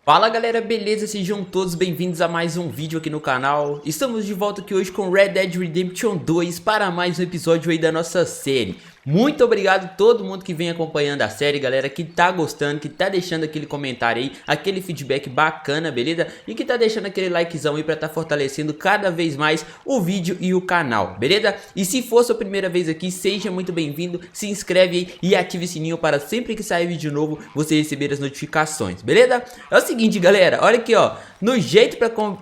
Fala galera, beleza? Sejam todos bem-vindos a mais um vídeo aqui no canal. Estamos de volta aqui hoje com Red Dead Redemption 2 para mais um episódio aí da nossa série. Muito obrigado a todo mundo que vem acompanhando a série, galera, que tá gostando, que tá deixando aquele comentário aí, aquele feedback bacana, beleza? E que tá deixando aquele likezão aí pra tá fortalecendo cada vez mais o vídeo e o canal, beleza? E se for sua primeira vez aqui, seja muito bem-vindo, se inscreve aí e ative o sininho para sempre que sair vídeo novo, você receber as notificações, beleza? É o seguinte, galera, olha aqui, ó, no jeito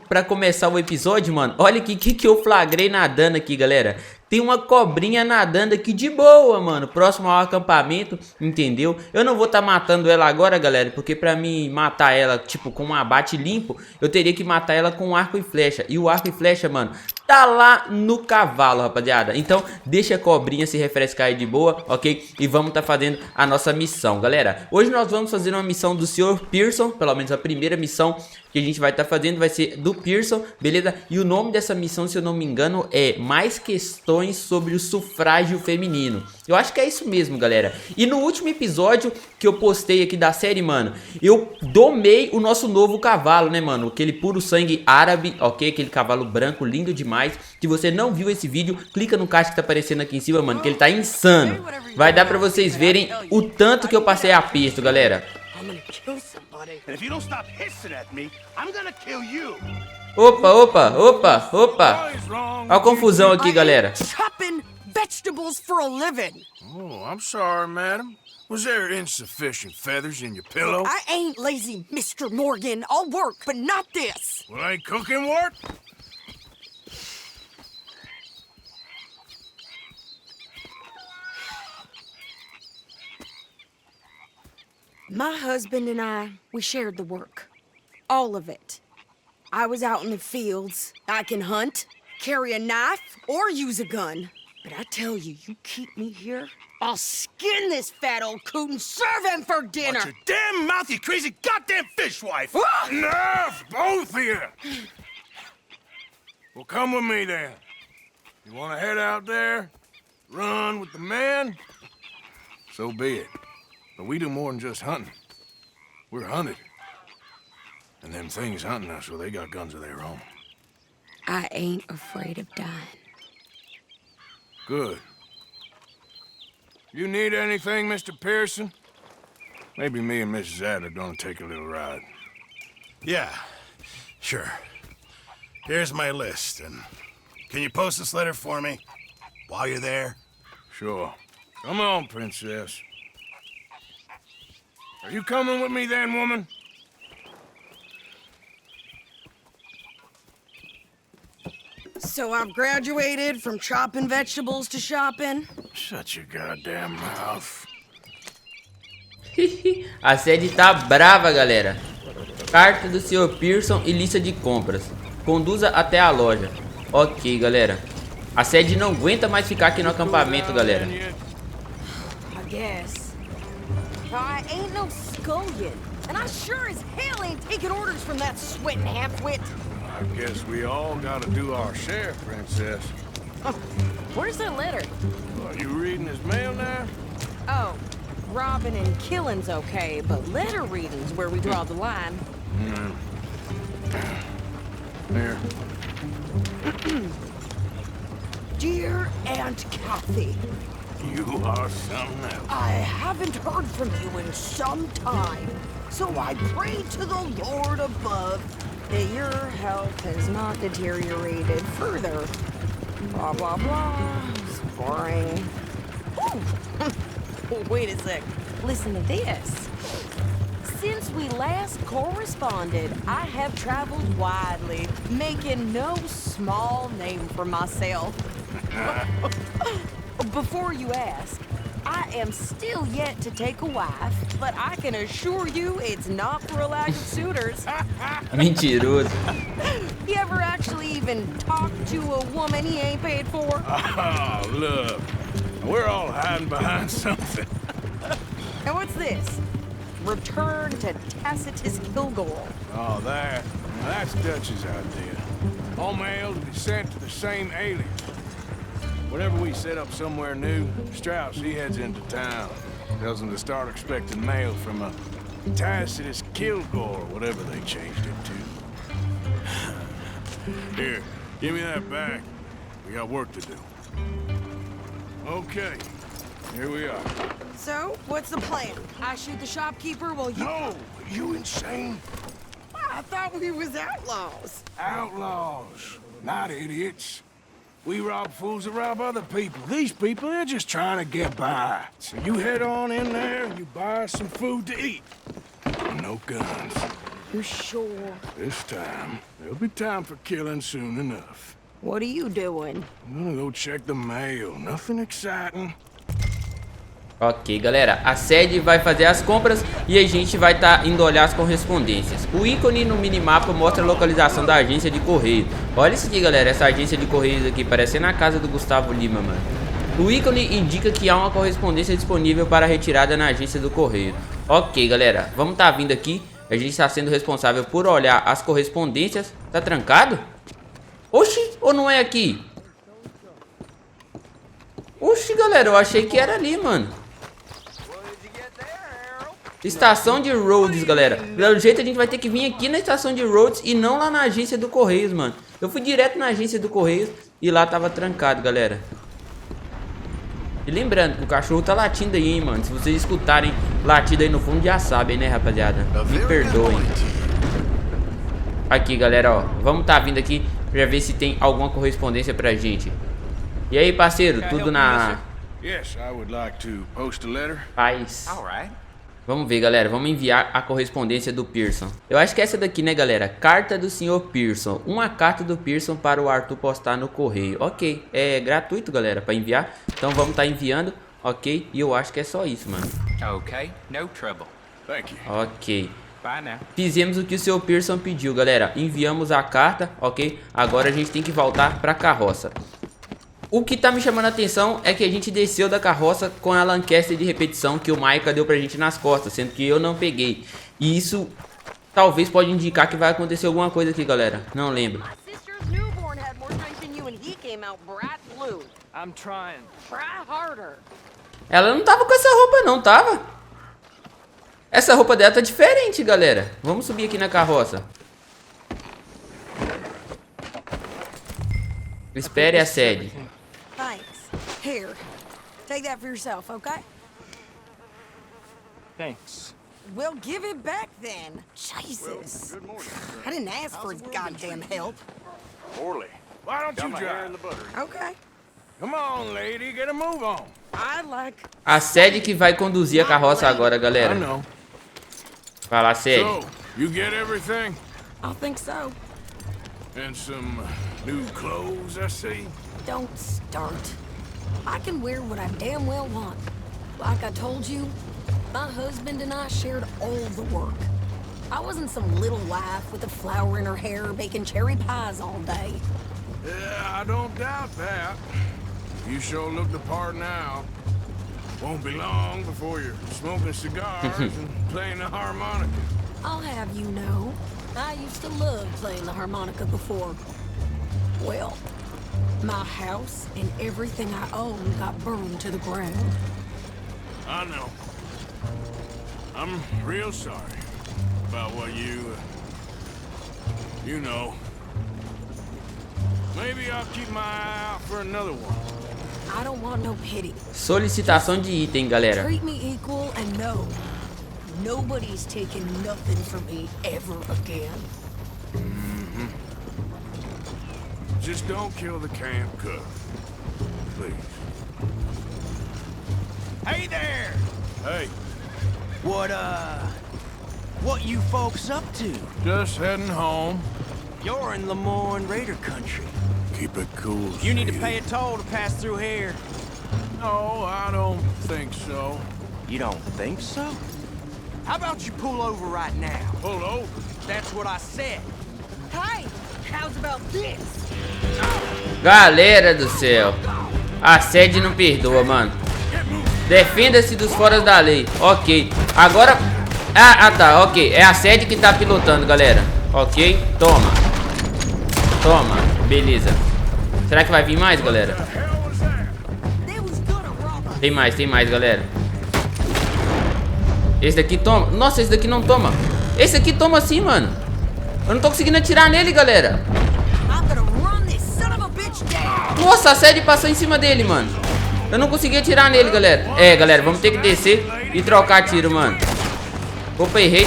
pra começar o episódio, mano, olha aqui o que eu flagrei nadando aqui, galera. Tem uma cobrinha nadando aqui de boa, mano, próximo ao acampamento, entendeu? Eu não vou estar matando ela agora, galera, porque pra mim matar ela, tipo, com um abate limpo, eu teria que matar ela com arco e flecha. E o arco e flecha, mano, tá lá no cavalo, rapaziada. Então, deixa a cobrinha se refrescar aí de boa, ok? E vamos tá fazendo a nossa missão, galera. Hoje nós vamos fazer uma missão do Sr. Pearson, pelo menos a primeira missão que a gente vai estar fazendo vai ser do Pearson, beleza? E o nome dessa missão, se eu não me engano, é Mais Questões sobre o Sufrágio Feminino. Eu acho que é isso mesmo, galera. E no último episódio que eu postei aqui da série, mano, eu domei o nosso novo cavalo, né, mano? Aquele puro-sangue árabe, ok? Aquele cavalo branco, lindo demais. Se você não viu esse vídeo, clica no card que tá aparecendo aqui em cima, mano, que ele tá insano. Vai dar pra vocês verem o tanto que eu passei aperto, galera. Opa, opa, opa, opa. Olha a confusão aqui, galera. Vegetables for a living. Oh, I'm sorry, madam. Was there insufficient feathers in your pillow? I ain't lazy, Mr. Morgan. I'll work, but not this. Well, ain't cooking work? My husband and I, we shared the work. All of it. I was out in the fields. I can hunt, carry a knife, or use a gun. But I tell you, you keep me here, I'll skin this fat old coot and serve him for dinner. Watch your damn mouth, you crazy goddamn fishwife! Ah! Enough, both of you! Well, come with me then. You want to head out there, run with the men? So be it. But we do more than just hunting. We're hunted. And them things hunting us, well, they got guns of their own. I ain't afraid of dying. Good. You need anything, Mr. Pearson? Maybe me and Mrs. Ad are gonna take a little ride. Yeah, sure. Here's my list, and can you post this letter for me while you're there? Sure. Come on, princess. Are you coming with me then, woman? So I've graduated from chopping vegetables to shopping. Shut your goddamn mouth. A sede tá brava, galera. Carta do Sr. Pearson e lista de compras. Conduza até a loja. Ok, galera. A sede não aguenta mais ficar aqui no acampamento, galera. I guess. I ain't no scullion, and I sure as hell ain't taking orders from that sweating half-wit. I guess we all gotta do our share, princess. Where's that letter? Are you reading his mail now? Oh, robbing and killing's okay, but letter reading's where we draw the line. Here. Dear Aunt Kathy, You are something else. I haven't heard from you in some time, so I pray to the Lord above that your health has not deteriorated further. Blah, blah, blah. It's boring. Ooh. Wait a sec. Listen to this. Since we last corresponded, I have traveled widely, making no small name for myself. Before you ask, I am still yet to take a wife, but I can assure you it's not for a lack of suitors. Mentiroso. You ever actually even talk to a woman he ain't paid for? Oh, look. We're all hiding behind something. And what's this? Return to Tacitus Kilgore. Oh, that's Dutch's idea. All mail to be sent to the same alias. Whenever we set up somewhere new, Strauss, he heads into town. Tells them to start expecting mail from a Tacitus Kilgore, whatever they changed it to. Here, give me that back. We got work to do. Okay, here we are. So, what's the plan? I shoot the shopkeeper while you... No, you insane? I thought we was outlaws. Outlaws, not idiots. We rob fools that rob other people. These people, they're just trying to get by. So you head on in there and you buy some food to eat. No guns. You sure? This time, there'll be time for killing soon enough. What are you doing? I'm gonna go check the mail. Nothing exciting. Ok, galera, a sede vai fazer as compras e a gente vai estar indo olhar as correspondências. O ícone no minimapa mostra a localização da agência de correio. Olha isso aqui, galera, essa agência de correios aqui, parece na casa do Gustavo Lima, mano. O ícone indica que há uma correspondência disponível para retirada na agência do correio. Ok, galera, vamos estar vindo aqui. A gente está sendo responsável por olhar as correspondências. Tá trancado? Oxi, ou não é aqui? Oxi, galera, eu achei que era ali, mano. Estação de Rhodes, galera. Pelo jeito a gente vai ter que vir aqui na estação de Rhodes e não lá na agência do Correios, mano. Eu fui direto na agência do Correios e lá tava trancado, galera. E lembrando que o cachorro tá latindo aí, hein, mano. Se vocês escutarem latido aí no fundo, já sabem, né, rapaziada? Me perdoem. Aqui, galera, ó. Vamos tá vindo aqui pra ver se tem alguma correspondência pra gente. E aí, parceiro? Tudo na... Yes, I would like to post a letter. Paz. Vamos ver, galera. Vamos enviar a correspondência do Pearson. Eu acho que é essa daqui, né, galera? Carta do senhor Pearson. Uma carta do Pearson para o Arthur postar no correio. Ok. É gratuito, galera, para enviar. Então vamos estar enviando. Ok. E eu acho que é só isso, mano. Ok. No trouble. Thank you. Ok. Bye now. Fizemos o que o senhor Pearson pediu, galera. Enviamos a carta, ok? Agora a gente tem que voltar para a carroça. O que tá me chamando a atenção é que a gente desceu da carroça com a Lancaster de repetição que o Maika deu pra gente nas costas, sendo que eu não peguei. E isso talvez pode indicar que vai acontecer alguma coisa aqui, galera. Não lembro. Ela não tava com essa roupa não, tava? Essa roupa dela tá diferente, galera. Vamos subir aqui na carroça. Espere a sede. Thanks. Here, take that for yourself, okay? Thanks. Well, give it back then. Jesus. I didn't ask for his goddamn help. Orly, why don't you drive? Okay. Come on, lady, get a move on. I like... A sede que vai conduzir a carroça agora, galera. I know. Vai lá, sede. So, you get everything? I think so. And some new clothes, I see. Don't start. I can wear what I damn well want. Like I told you, my husband and I shared all the work. I wasn't some little wife with a flower in her hair baking cherry pies all day. Yeah, I don't doubt that. You sure look the part now. Won't be long before you're smoking cigars and playing the harmonica. I'll have you know, I used to love playing the harmonica before. Well, my house and everything I own got burned to the ground. I know. I'm real sorry about what you know. Maybe I'll keep my eye out for another one. I don't want no pity. Solicitação de item, galera. Treat me equal and no. Nobody's taking nothing from me ever again. Mm-hmm. Just don't kill the camp cook. Please. Hey there! Hey, What you folks up to? just heading home. You're in Lemoyne Raider country. Keep it cool. You need to Sadie. pay a toll to pass through here. No, I don't think so. You don't think so? How about you pull over right now? Pull over. That's what I said. Hey, how's about this? Galera do céu. A sede não perdoa, mano. Defenda-se dos foras da lei. Ok. Agora... tá, ok. É a sede que tá pilotando, galera. Ok, toma. Toma, beleza. Será que vai vir mais, galera? Tem mais, galera. Esse daqui toma. Nossa, esse daqui não toma. Esse aqui toma sim, mano. Eu não tô conseguindo atirar nele, galera. Nossa, a sede passou em cima dele, mano. Eu não consegui atirar nele, galera. É, galera, vamos ter que descer e trocar tiro, mano. Opa, errei.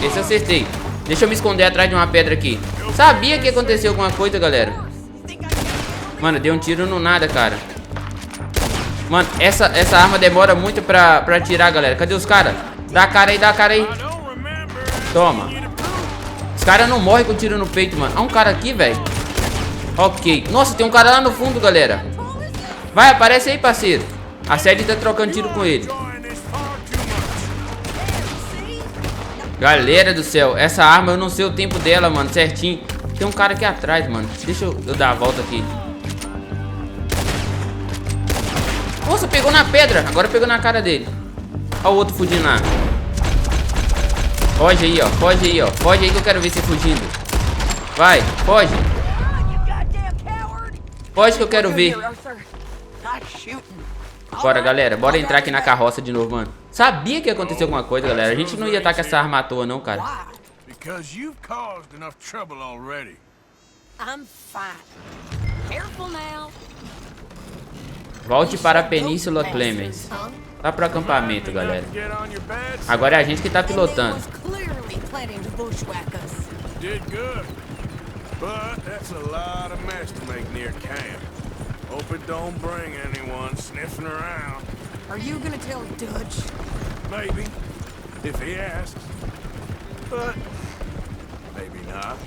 Esse eu acertei. Deixa eu me esconder atrás de uma pedra aqui. Sabia que aconteceu alguma coisa, galera. Mano, deu um tiro no nada, cara. Mano, essa arma demora muito pra atirar, galera. Cadê os caras? Dá a cara aí. Toma. Os caras não morrem com tiro no peito, mano. Há um cara aqui, velho. Ok. Nossa, tem um cara lá no fundo, galera. Vai, aparece aí, parceiro. A sede tá trocando tiro com ele. Galera do céu, essa arma eu não sei o tempo dela, mano, certinho. Tem um cara aqui atrás, mano. Deixa eu dar a volta aqui. Nossa, pegou na pedra. Agora pegou na cara dele. Olha o outro fugindo lá. Foge aí, ó. Foge aí que eu quero ver você fugindo. Vai, foge. Foge que eu quero ver. Bora, galera. Bora entrar aqui na carroça de novo, mano. Sabia que ia acontecer alguma coisa, galera. A gente não ia estar com essa arma à toa, não, cara. Volte para a Península Clemens. Tá pro acampamento, galera. Agora é a gente que tá pilotando. Hope it don't bring anyone sniffing around. Are you gonna tell Dutch? Maybe, if he asks. But maybe not.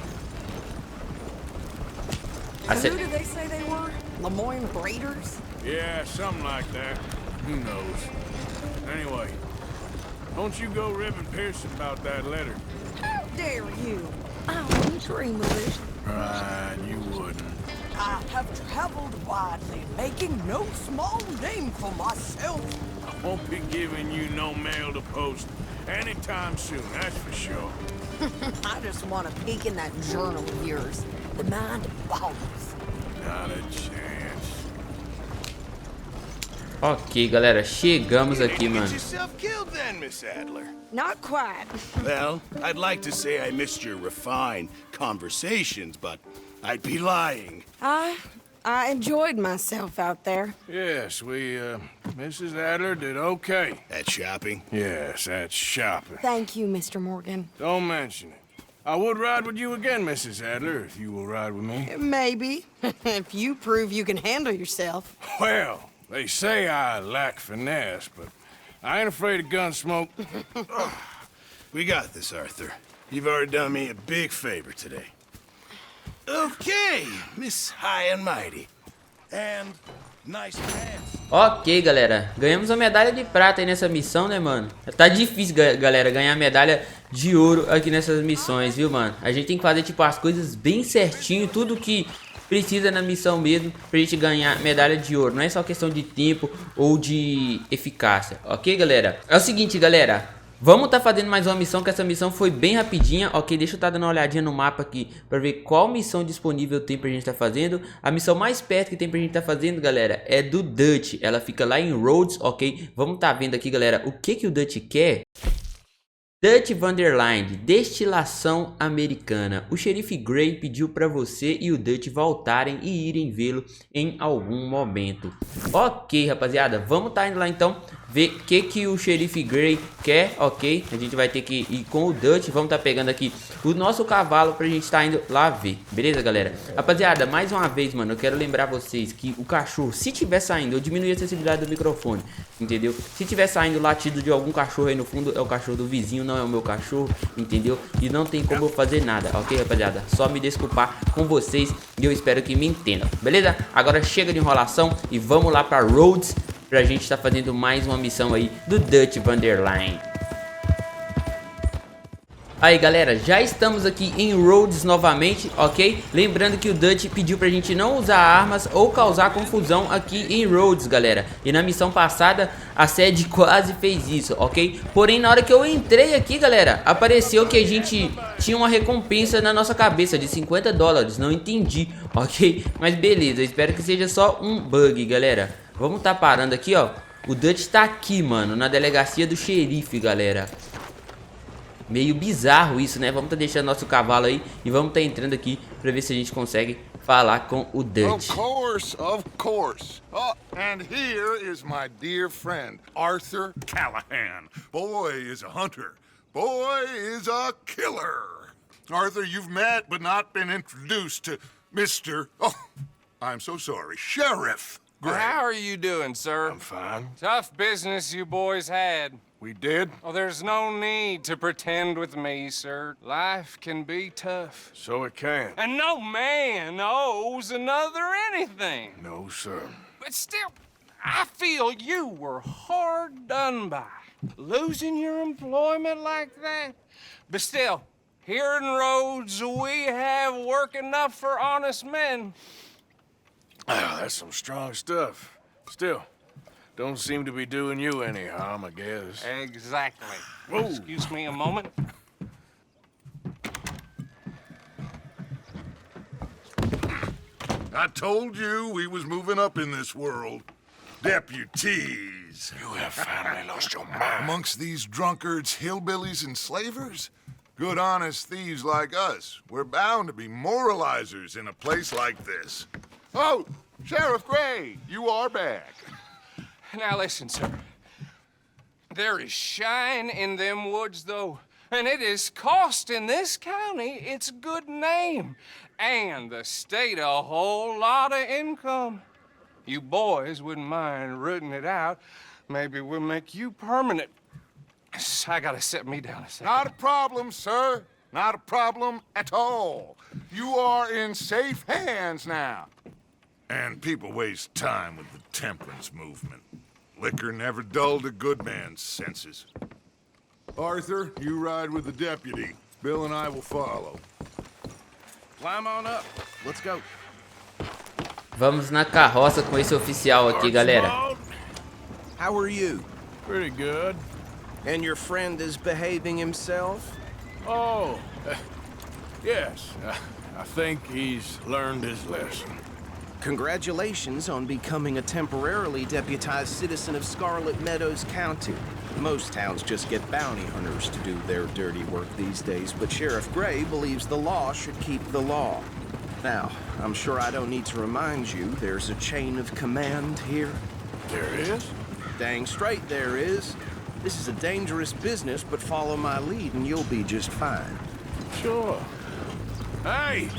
Who did they say they were? Lemoyne Raiders? Yeah, something like that. Who knows? Anyway, don't you go ribbing Pearson about that letter. How dare you? I wouldn't dream of it. Right, you wouldn't. I have traveled widely, making no small name for myself. I won't be giving you no mail to post anytime soon, that's for sure. I just want to peek in that journal of yours. The mind boggles. Not a chance. Ok, galera, chegamos aqui, mano. Get yourself killed then, Miss Adler. Not quite. Well, I'd like to say I missed your refined conversations, but I'd be lying. I enjoyed myself out there. Yes, Mrs. Adler did okay. That shopping? Yes, that's shopping. Thank you, Mr. Morgan. Don't mention it. I would ride with you again, Mrs. Adler, if you will ride with me. Maybe. If you prove you can handle yourself. Well, they say I lack finesse, but I ain't afraid of gun smoke. We got this, Arthur. You've already done me a big favor today. Okay, Miss High and Mighty. And nice pants. Ok, galera. Ganhamos a medalha de prata aí nessa missão, né, mano? Tá difícil, galera, ganhar medalha de ouro aqui nessas missões, viu, mano? A gente tem que fazer, tipo, as coisas bem certinho. Tudo que precisa na missão mesmo pra gente ganhar medalha de ouro. Não é só questão de tempo ou de eficácia. Ok, galera? É o seguinte, galera. Vamos tá fazendo mais uma missão, que essa missão foi bem rapidinha, ok? Deixa eu tá dando uma olhadinha no mapa aqui pra ver qual missão disponível tem pra gente tá fazendo. A missão mais perto que tem pra gente tá fazendo, galera, é do Dutch. Ela fica lá em Rhodes, ok? Vamos tá vendo aqui, galera, o que o Dutch quer. Dutch Vanderline, destilação americana. O xerife Gray pediu para você e o Dutch voltarem e irem vê-lo em algum momento. Ok, rapaziada, vamos tá indo lá então ver o que o xerife Gray quer, ok? A gente vai ter que ir com o Dutch, vamos tá pegando aqui o nosso cavalo pra gente tá indo lá ver, beleza, galera? Rapaziada, mais uma vez, mano, eu quero lembrar vocês que o cachorro, se tiver saindo, eu diminui a sensibilidade do microfone, entendeu? Se tiver saindo latido de algum cachorro aí no fundo, é o cachorro do vizinho, não é o meu cachorro, entendeu? E não tem como eu fazer nada, ok, rapaziada? Só me desculpar com vocês e eu espero que me entendam, beleza? Agora chega de enrolação e vamos lá pra Rhodes pra gente tá fazendo mais uma missão aí do Dutch Vanderline. Aí, galera, já estamos aqui em Rhodes novamente, ok? Lembrando que o Dutch pediu pra gente não usar armas ou causar confusão aqui em Rhodes, galera. E na missão passada, a sede quase fez isso, ok? Porém, na hora que eu entrei aqui, galera, apareceu que a gente tinha uma recompensa na nossa cabeça de $50. Não entendi, ok? Mas beleza, eu espero que seja só um bug, galera. Vamos tá parando aqui, ó. O Dutch tá aqui, mano, na delegacia do xerife, galera. Meio bizarro isso, né? Vamos tá deixando nosso cavalo aí e vamos tá entrando aqui pra ver se a gente consegue falar com o Dutch. Of course, of course. Oh, and here is my dear friend, Arthur Callahan. Boy is a hunter. Boy is a killer. Arthur, you've met but not been introduced to Mr. Oh, I'm so sorry, Sheriff Gray. How are you doing, sir? I'm fine. Tough business you boys had. We did? Oh, there's no need to pretend with me, sir. Life can be tough. So it can. And no man owes another anything. No, sir. But still, I feel you were hard done by. Losing your employment like that. But still, here in Rhodes, we have work enough for honest men. Oh, that's some strong stuff. Still, don't seem to be doing you any harm, I guess. Exactly. Whoa. Excuse me a moment. I told you we was moving up in this world. Deputies. You have finally lost your mind. Amongst these drunkards, hillbillies, and slavers? Good honest thieves like us. We're bound to be moralizers in a place like this. Oh, Sheriff Gray, you are back. Now listen, sir. There is shine in them woods, though, and it is costing this county its good name and the state a whole lot of income. You boys wouldn't mind rooting it out. Maybe we'll make you permanent. I gotta set me down a second. Not a problem, sir. Not a problem at all. You are in safe hands now. And people waste time with the temperance movement. Liquor never dulled a good man's senses. Arthur, you ride with the deputy. Bill and I will follow. Climb on up. Let's go. Vamos na carroça com esse oficial aqui, galera. How are you? Pretty good. And your friend is behaving himself? Oh, yes. I think he's learned his lesson. Congratulations on becoming a temporarily deputized citizen of Scarlet Meadows County. Most towns just get bounty hunters to do their dirty work these days, but Sheriff Gray believes the law should keep the law. Now, I'm sure I don't need to remind you, there's a chain of command here. There is? Dang straight there is. This is a dangerous business, but follow my lead and you'll be just fine. Sure. Hey!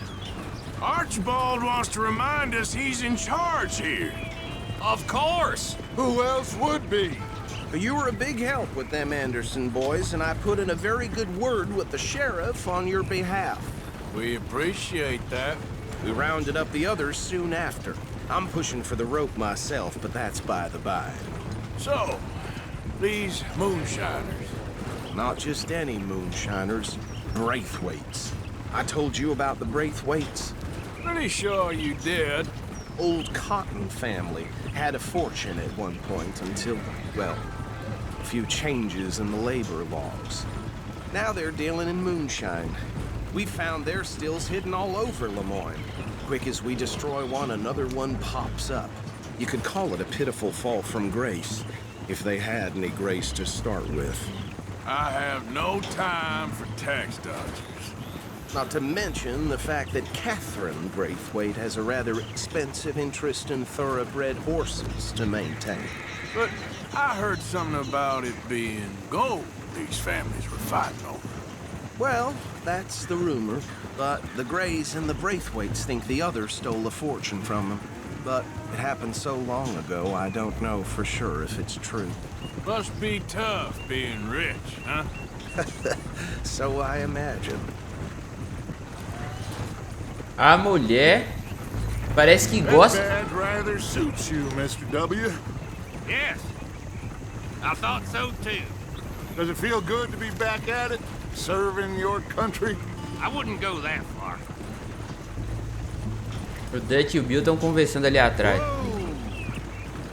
Archibald wants to remind us he's in charge here. Of course. Who else would be? You were a big help with them Anderson boys, and I put in a very good word with the sheriff on your behalf. We appreciate that. We rounded up the others soon after. I'm pushing for the rope myself, but that's by the by. So, these moonshiners. Not just any moonshiners, Braithwaites. I told you about the Braithwaites. Pretty sure you did. Old Cotton family had a fortune at one point until, well, a few changes in the labor laws. Now they're dealing in moonshine. We found their stills hidden all over Lemoyne. Quick as we destroy one, another one pops up. You could call it a pitiful fall from grace, if they had any grace to start with. I have no time for tax dodgers. Not to mention the fact that Catherine Braithwaite has a rather expensive interest in thoroughbred horses to maintain. But I heard something about it being gold these families were fighting over. Well, that's the rumor. But the Grays and the Braithwaites think the other stole a fortune from them. But it happened so long ago, I don't know for sure if it's true. Must be tough being rich, huh? So I imagine. A mulher parece que gosta. That badge rather suits you, Mr. W. Yes. I thought so too. Does it feel good to be back at it? Serving your country? I wouldn't go that far. O Dutch e o Bill estão conversando ali atrás.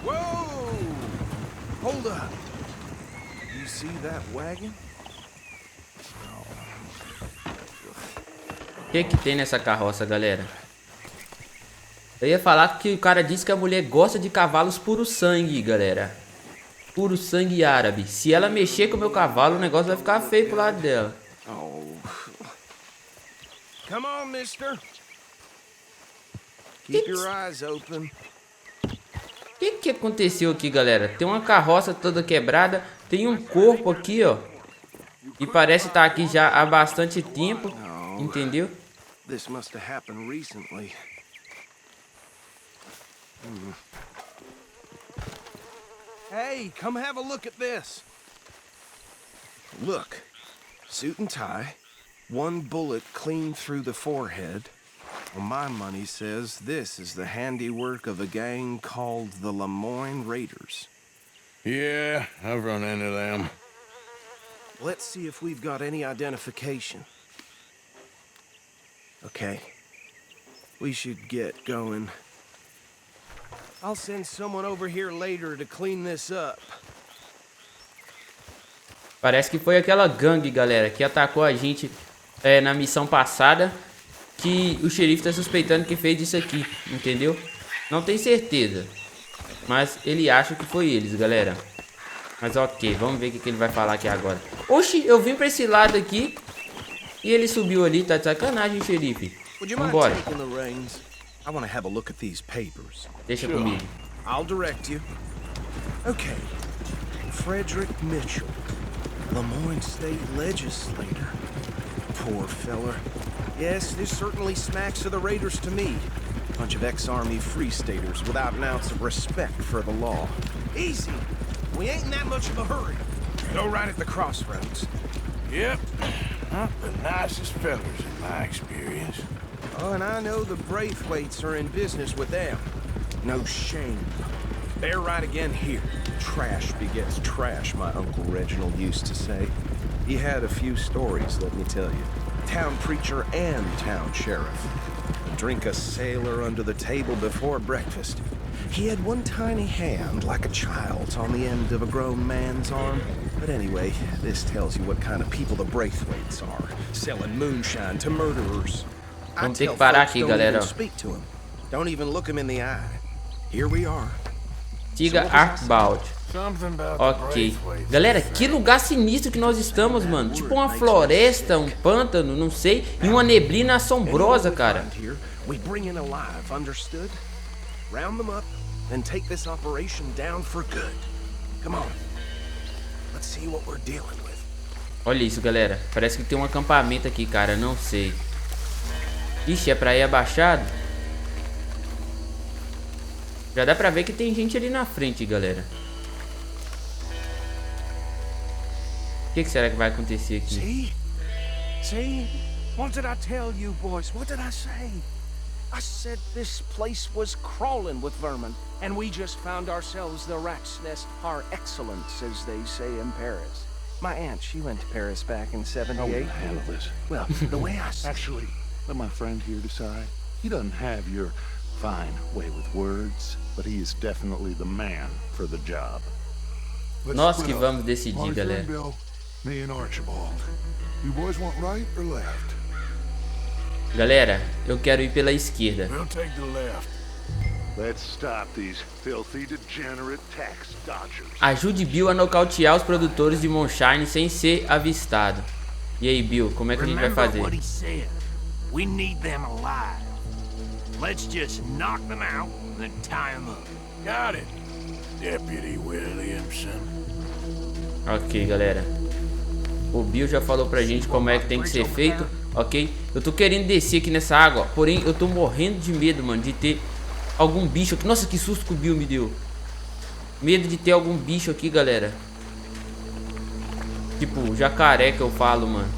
Whoa! Hold up. You see that wagon? O que tem nessa carroça, galera? Eu ia falar que o cara disse que a mulher gosta de cavalos puro-sangue, galera. puro-sangue árabe. Se ela mexer com o meu cavalo, o negócio vai ficar feio pro lado dela. Oh. Come on, mister. Keep your eyes open. O que aconteceu aqui, galera? Tem uma carroça toda quebrada. Tem um corpo aqui, ó. E parece estar aqui já há bastante tempo. Entendeu? This must have happened recently. Hey, come have a look at this. Look, suit and tie, one bullet clean through the forehead. Well, my money says this is the handiwork of a gang called the Lemoyne Raiders. Yeah, I've run into them. Let's see if we've got any identification. Okay, we should get going. I'll send someone over here later to clean this up. Parece que foi aquela gangue, galera, que atacou a gente na missão passada. Que o xerife tá suspeitando que fez isso aqui, entendeu? Não tem certeza. Mas ele acha que foi eles, galera. Mas ok, vamos ver o que ele vai falar aqui agora. Oxi, eu vim pra esse lado aqui. E ele subiu ali, tá de sacanagem, xerife. Vambora. Deixa comigo. I'll direct you. Okay. Frederick Mitchell, Lemoyne State Legislator. Poor fella. Yes, this certainly smacks of the Raiders to me. Bunch of ex-Army Free Staters without an ounce of respect for the law. Easy. We ain't in that much of a hurry. Go right at the crossroads. Yep. Not the nicest fellas in my experience. Oh, and I know the Braithwaites are in business with them. No shame. They're right again here. Trash begets trash, my Uncle Reginald used to say. He had a few stories, let me tell you. Town preacher and town sheriff. Drink a sailor under the table before breakfast. He had one tiny hand, like a child's, on the end of a grown man's arm. But anyway, this tells you what kind of people the Braithwaites are. Selling moonshine to murderers. Vamos ter que parar aqui, galera. Speak to him. Don't even look him in the eye. Here we are. Siga Archibald. Ok. Galera, que lugar sinistro que nós estamos, mano. Tipo uma floresta, um pântano, não sei. E uma neblina assombrosa, cara. Olha isso, galera. Parece que tem um acampamento aqui, cara. Não sei. Ixi, é pra ir abaixado? Já dá pra ver que tem gente ali na frente, galera. O que será que vai acontecer aqui? See? What did I tell you, boys? What did I say? I said this place was crawling with vermin, and we just found ourselves the rat's nest par excellence, as they say in Paris. My aunt, she went to Paris back in '78. How will I handle this? Well, the way I see Actually, let my friend here decide. He doesn't have your fine way with words, but he is definitely the man for the job. Nós que vamos decidir, galera. Bill, me and Archibald. You boys want right or left? Galera, eu quero ir pela esquerda. We'll take the left. Let's stop these filthy, degenerate tax dodgers. Ajude Bill a nocautear os produtores de moonshine sem ser avistado. E aí, Bill, como é que a gente vai fazer? What he said. We need them alive. Let's just knock them out and then tie them up. Got it, Deputy Williamson. Ok, galera. O Bill já falou pra gente como é que tem que ser feito, ok? Eu tô querendo descer aqui nessa água, porém eu tô morrendo de medo, mano, de ter algum bicho aqui. Nossa, que susto que o Bill me deu. Medo de ter algum bicho aqui, galera. Tipo, jacaré que eu falo, mano.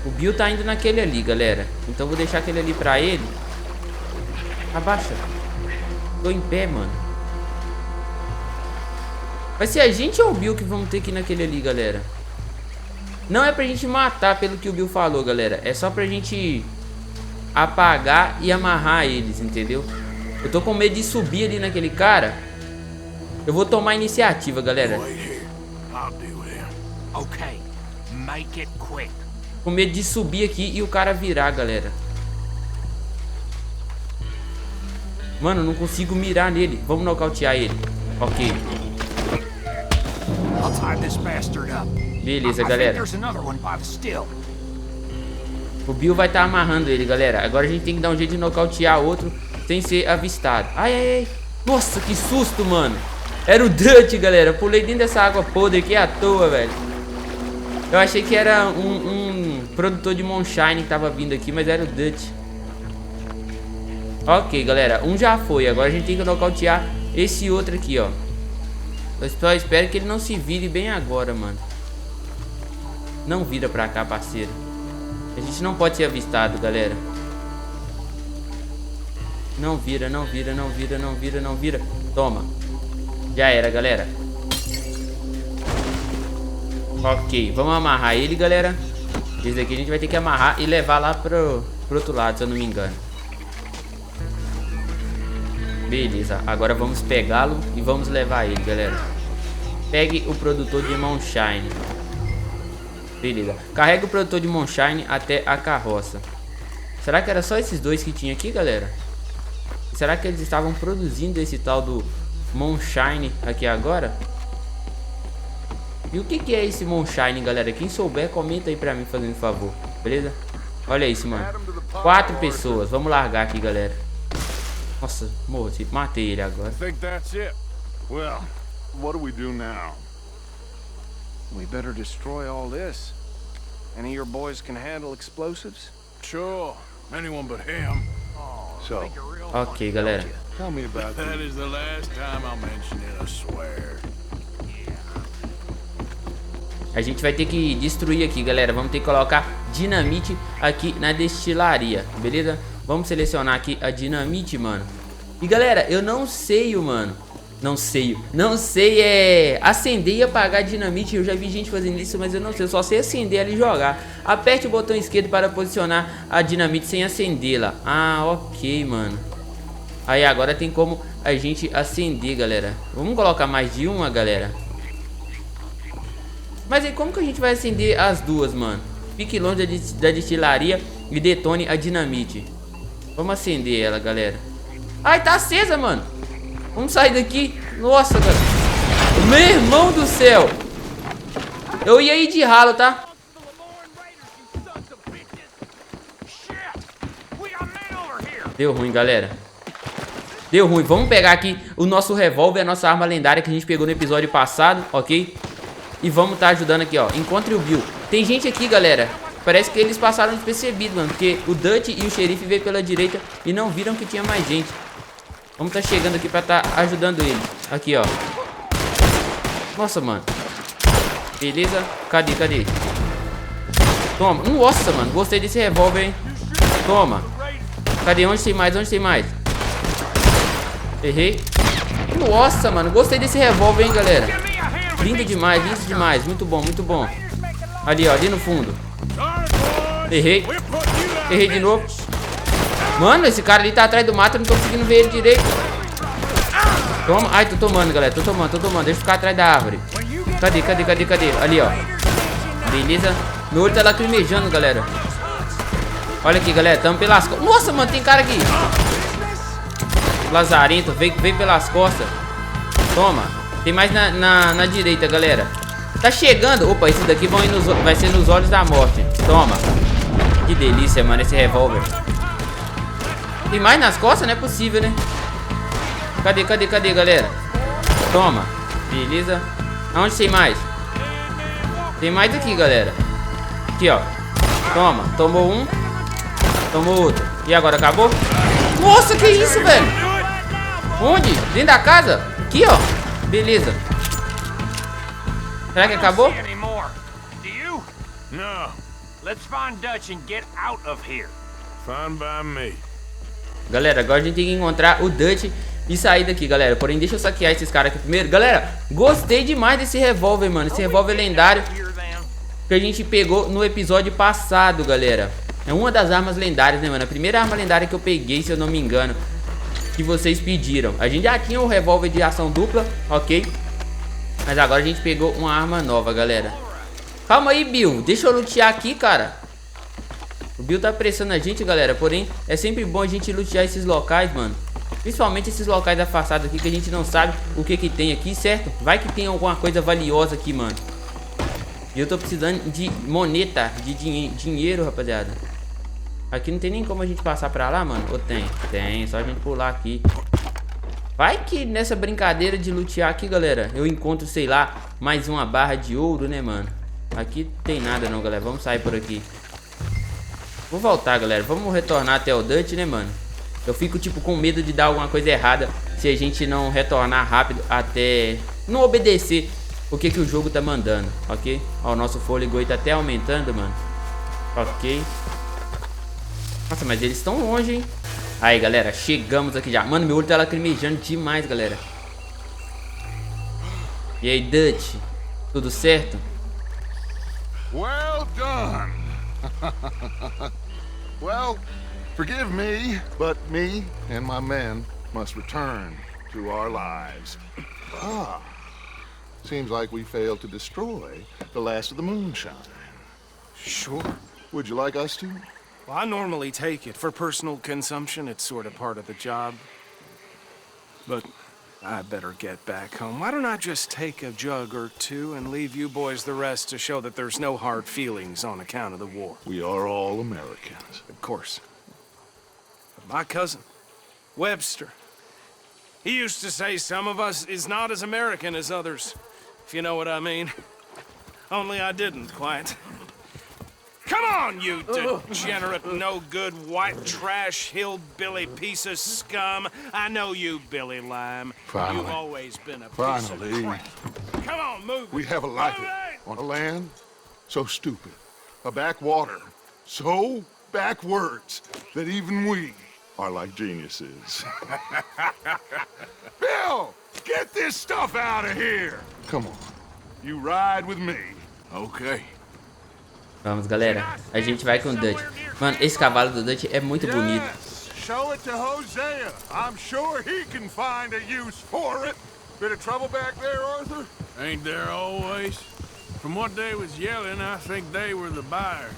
O Bill tá indo naquele ali, galera. Então eu vou deixar aquele ali pra ele. Abaixa. Tô em pé, mano. Vai ser a gente ou o Bill que vamos ter que ir naquele ali, galera? Não é pra gente matar, pelo que o Bill falou, galera. É só pra gente apagar e amarrar eles, entendeu? Eu tô com medo de subir ali naquele cara. Eu vou tomar a iniciativa, galera. Okay, make it quick. Com medo de subir aqui e o cara virar, galera. Mano, não consigo mirar nele. Vamos nocautear ele. Ok. Tie this bastard up. Beleza, I think galera. there's another one by the still. O Bill vai estar amarrando ele, galera. Agora a gente tem que dar um jeito de nocautear outro sem ser avistado. Ai, ai, ai. Nossa, que susto, mano. Era o Dutch, galera. Pulei dentro dessa água podre aqui à toa, velho. Eu achei que era um produtor de moonshine que tava vindo aqui, mas era o Dutch. Ok, galera. Um já foi. Agora a gente tem que nocautear esse outro aqui, ó. Eu só espero que ele não se vire bem agora, mano. Não vira pra cá, parceiro. A gente não pode ser avistado, galera. Não vira, não vira, não vira, não vira, não vira. Toma. Já era, galera. Ok, vamos amarrar ele, galera. Esse daqui a gente vai ter que amarrar e levar lá pro outro lado, se eu não me engano. Beleza, agora vamos pegá-lo e vamos levar ele, galera. Pegue o produtor de moonshine. Beleza, carrega o produtor de moonshine até a carroça. Será que era só esses dois que tinha aqui, galera? Será que eles estavam produzindo esse tal do moonshine aqui agora? E o que é esse moonshine, galera? Quem souber, comenta aí pra mim, fazendo favor. Beleza? Olha isso, mano. 4 pessoas. Vamos largar aqui, galera. Nossa, morri. Matei ele agora. I think that's it. Well, what do we do now? We better destroy all this. Any of your boys can handle explosives? Sure, anyone but him. So, Ok, galera. tell me about That is the last time I'll mention it, I swear. A gente vai ter que destruir aqui, galera. Vamos ter que colocar dinamite aqui na destilaria, beleza? Vamos selecionar aqui a dinamite, mano. E, galera, eu não sei, mano. Não sei acender e apagar dinamite. Eu já vi gente fazendo isso, mas eu não sei. Eu só sei acender ela e jogar. Aperte o botão esquerdo para posicionar a dinamite sem acendê-la. Ah, ok, mano. Aí agora tem como a gente acender, galera. Vamos colocar mais de uma, galera. Mas aí como que a gente vai acender as duas, mano? Fique longe da destilaria e detone a dinamite. Vamos acender ela, galera. Ai, tá acesa, mano. Vamos sair daqui. Nossa, cara. Meu irmão do céu. Eu ia ir de ralo, tá? Deu ruim, galera. Deu ruim. Vamos pegar aqui o nosso revólver, a nossa arma lendária que a gente pegou no episódio passado, ok? E vamos estar ajudando aqui, ó. Encontre o Bill. Tem gente aqui, galera. Parece que eles passaram despercebidos, mano. Porque o Dutch e o xerife veio pela direita e não viram que tinha mais gente. Vamos estar chegando aqui pra estar ajudando ele. Aqui, ó. Nossa, mano. Beleza. Cadê? Toma. Nossa, mano. Gostei desse revólver, hein. Toma. Cadê? Onde tem mais? Errei. Nossa, mano. Gostei desse revólver, hein, galera. Lindo demais. Muito bom. Ali, ó. Ali no fundo. Errei de novo. Mano, esse cara ali tá atrás do mato. Eu não tô conseguindo ver ele direito. Toma. Ai, tô tomando, galera. Tô tomando. Deixa eu ficar atrás da árvore. Cadê? Ali, ó. Beleza. Meu olho tá lacrimejando, galera. Olha aqui, galera. Tamo pelas costas. Nossa, mano, tem cara aqui. Lazarento. Vem pelas costas. Toma. Tem mais na direita, galera. Tá chegando. Opa, esse daqui vai ser nos olhos da morte. Toma. Que delícia, mano, esse revólver. Tem mais nas costas? Não é possível, né? Cadê, galera? Toma. Beleza. Aonde tem mais? Tem mais aqui, galera. Aqui, ó. Toma. Tomou um. Tomou outro. E agora, acabou? Nossa, que isso, velho? Onde? Dentro da casa? Aqui, ó. Beleza. Será que acabou? No. Let's find Dutch and get out of here. Fine by me. Galera, agora a gente tem que encontrar o Dutch e sair daqui, galera. Porém, deixa eu saquear esses caras aqui primeiro. Galera, gostei demais desse revólver, mano. Esse revólver lendário que a gente pegou no episódio passado, galera. É uma das armas lendárias, né, mano? A primeira arma lendária que eu peguei, se eu não me engano, que vocês pediram. A gente já tinha um revólver de ação dupla, ok? Mas agora a gente pegou uma arma nova, galera. Calma aí, Bill. Deixa eu lutear aqui, cara. O Bill tá pressionando a gente, galera. Porém, é sempre bom a gente lutear esses locais, mano. Principalmente esses locais afastados aqui que a gente não sabe o que que tem aqui, certo? Vai que tem alguma coisa valiosa aqui, mano. E eu tô precisando de moneta, de dinheiro, rapaziada. Aqui não tem nem como a gente passar pra lá, mano. Ou tem? Tem, só a gente pular aqui. Vai que nessa brincadeira de lutear aqui, galera, eu encontro, sei lá, mais uma barra de ouro, né, mano? Aqui não tem nada não, galera. Vamos sair por aqui. Vou voltar, galera. Vamos retornar até o Dutch, né, mano? Eu fico, tipo, com medo de dar alguma coisa errada se a gente não retornar rápido até... não obedecer o que que o jogo tá mandando, ok? Ó, o nosso fôlego aí tá até aumentando, mano. Ok. Nossa, mas eles estão longe, hein? Aí, galera, chegamos aqui já. Mano, meu olho tá lacrimejando demais, galera. E aí, Dutch? Tudo certo? Well done. Well, forgive me, but me and my men must return to our lives. Ah, seems like we failed to destroy the last of the moonshine. Sure. Would you like us to? Well, I normally take it. For personal consumption, it's sort of part of the job. But I better get back home. Why don't I just take a jug or two and leave you boys the rest to show that there's no hard feelings on account of the war? We are all Americans. Of course. But my cousin, Webster, he used to say some of us is not as American as others, if you know what I mean. Only I didn't quite. Come on, you degenerate, no-good, white trash, hillbilly piece of scum. I know you, Billy Lime. Finally. You've always been a piece Finally. of crap. Come on, move. We have a life on a land so stupid, a backwater so backwards that even we are like geniuses. Bill, get this stuff out of here. Come on, you ride with me. Okay. Vamos, galera. A gente vai com o Dutch. Mano, esse cavalo do Dutch é muito bonito. Yes, show it to Hosea. I'm sure he can find a use for it. Bit of trouble back there, Arthur? Ain't there always? From what they was yelling, I think they were the buyers.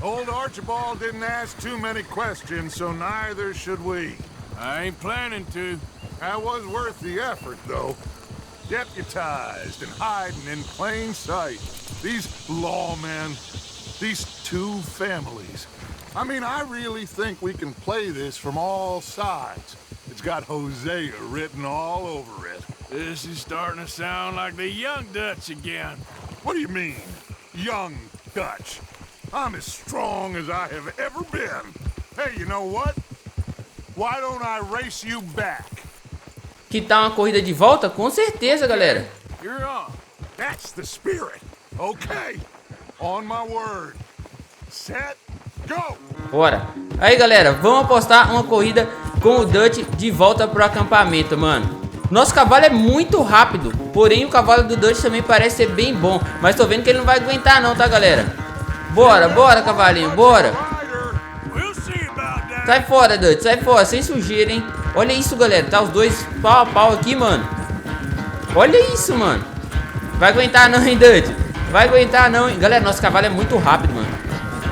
Old Archibald didn't ask too many questions, so neither should we. I ain't planning to. That was worth the effort, though. Deputized and hiding in plain sight. These lawmen, these two families. I mean, I really think we can play this from all sides. It's got Hosea written all over it. This is starting to sound like the young Dutch again. What do you mean, young Dutch? I'm as strong as I have ever been. Hey, you know what? Why don't I race you back? Que tal uma corrida de volta? Com certeza, galera. You're on. That's the spirit. Okay. On my word. Set, go. Bora. Aí, galera, vamos apostar uma corrida com o Dutch de volta pro acampamento, mano. Nosso cavalo é muito rápido, porém o cavalo do Dutch também parece ser bem bom. Mas tô vendo que ele não vai aguentar não, tá, galera? Bora, bora, cavalinho, bora. Sai fora, Dutch, sai fora, sem sujeira, hein? Olha isso, galera, tá os dois pau a pau aqui, mano. Olha isso, mano. Vai aguentar não, hein, Dutch? Vai aguentar não, hein? Galera, nosso cavalo é muito rápido, mano.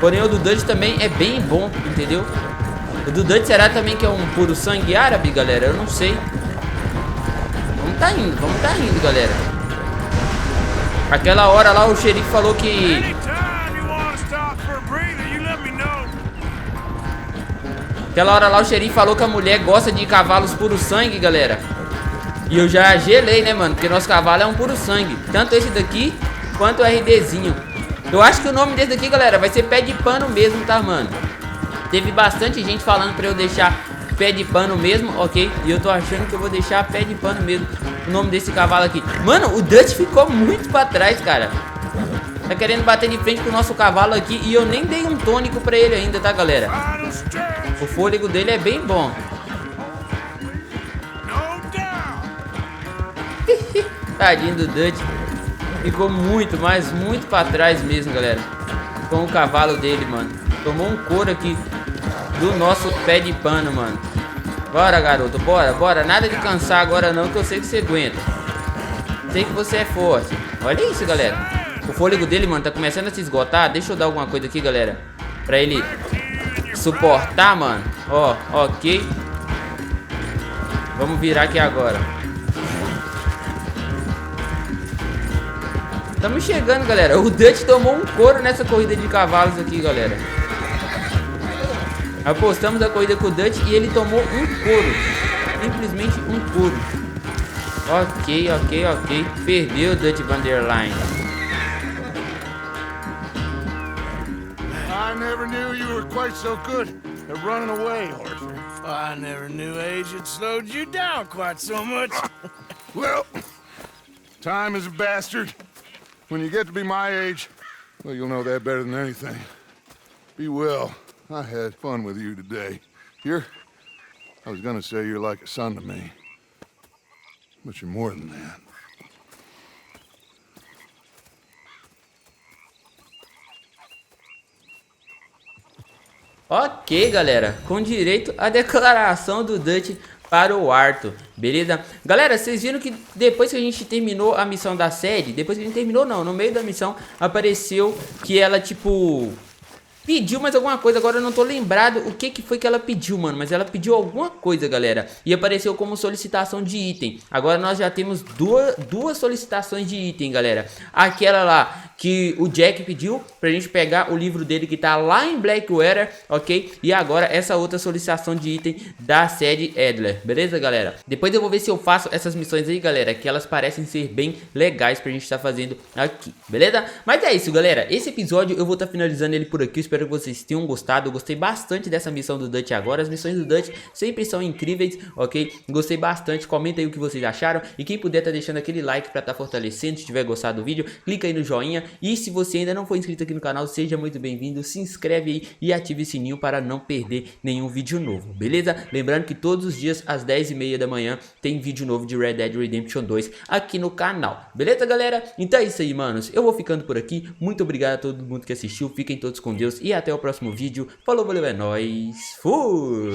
Porém o do Dutch também é bem bom, entendeu? O do Dutch será também que é um puro sangue árabe, galera? Eu não sei. Vamos tá indo, galera. Aquela hora lá o xerife falou que... Aquela hora lá o xerife falou que a mulher gosta de cavalos puro sangue, galera. E eu já gelei, né, mano? Porque nosso cavalo é um puro sangue. Tanto esse daqui, quanto o RDZINHO. Eu acho que o nome desse daqui, galera, vai ser pé de pano mesmo, tá, mano? Teve bastante gente falando pra eu deixar pé de pano mesmo, ok? E eu tô achando que eu vou deixar pé de pano mesmo o nome desse cavalo aqui. Mano, o Dutch ficou muito pra trás, cara. Tá querendo bater de frente com o nosso cavalo aqui. E eu nem dei um tônico pra ele ainda, tá, galera? O fôlego dele é bem bom. Tadinho do Dutch. Ficou muito, mas muito pra trás mesmo, galera. Com o cavalo dele, mano. Tomou um couro aqui do nosso pé de pano, mano. Bora, garoto, bora, bora. Nada de cansar agora não, que eu sei que você aguenta. Sei que você é forte. Olha isso, galera. O fôlego dele, mano, tá começando a se esgotar. Deixa eu dar alguma coisa aqui, galera, pra ele suportar, mano. Ó, ok. Vamos virar aqui agora. Estamos chegando, galera. O Dutch tomou um couro nessa corrida de cavalos aqui, galera. Apostamos a corrida com o Dutch e ele tomou um couro. Simplesmente um couro. Ok. Perdeu o Dutch Van der Leyen. I never knew you were quite so good at running away, Arthur. I never knew age had slowed you down quite so much. Well, time is a bastard. When you get to be my age, well, you'll know that better than anything. Be well. I had fun with you today. I was gonna say you're like a son to me, but you're more than that. Ok, galera, com direito à declaração do Dutch para o Arthur, beleza? Galera, vocês viram que depois que a gente terminou a missão da série, depois que a gente terminou não, no meio da missão apareceu que ela, tipo, pediu mais alguma coisa. Agora eu não tô lembrado o que foi que ela pediu, mano, mas ela pediu alguma coisa, galera, e apareceu como solicitação de item. Agora nós já temos duas solicitações de item, galera. Aquela lá que o Jack pediu pra gente pegar o livro dele que tá lá em Blackwater, ok? E agora essa outra solicitação de item da série Adler, beleza, galera? Depois eu vou ver se eu faço essas missões aí, galera, que elas parecem ser bem legais pra gente estar fazendo aqui, beleza? Mas é isso, galera, esse episódio eu vou estar finalizando ele por aqui. Espero que vocês tenham gostado. Eu gostei bastante dessa missão do Dutch agora. As missões do Dutch sempre são incríveis, ok? Gostei bastante. Comenta aí o que vocês acharam. E quem puder tá deixando aquele like pra tá fortalecendo. Se tiver gostado do vídeo, clica aí no joinha. E se você ainda não for inscrito aqui no canal, seja muito bem-vindo. Se inscreve aí e ative o sininho para não perder nenhum vídeo novo, beleza? Lembrando que todos os dias às 10h30 da manhã tem vídeo novo de Red Dead Redemption 2 aqui no canal, beleza, galera? Então é isso aí, manos. Eu vou ficando por aqui. Muito obrigado a todo mundo que assistiu. Fiquem todos com Deus e até o próximo vídeo. Falou, valeu, é nóis. Fui!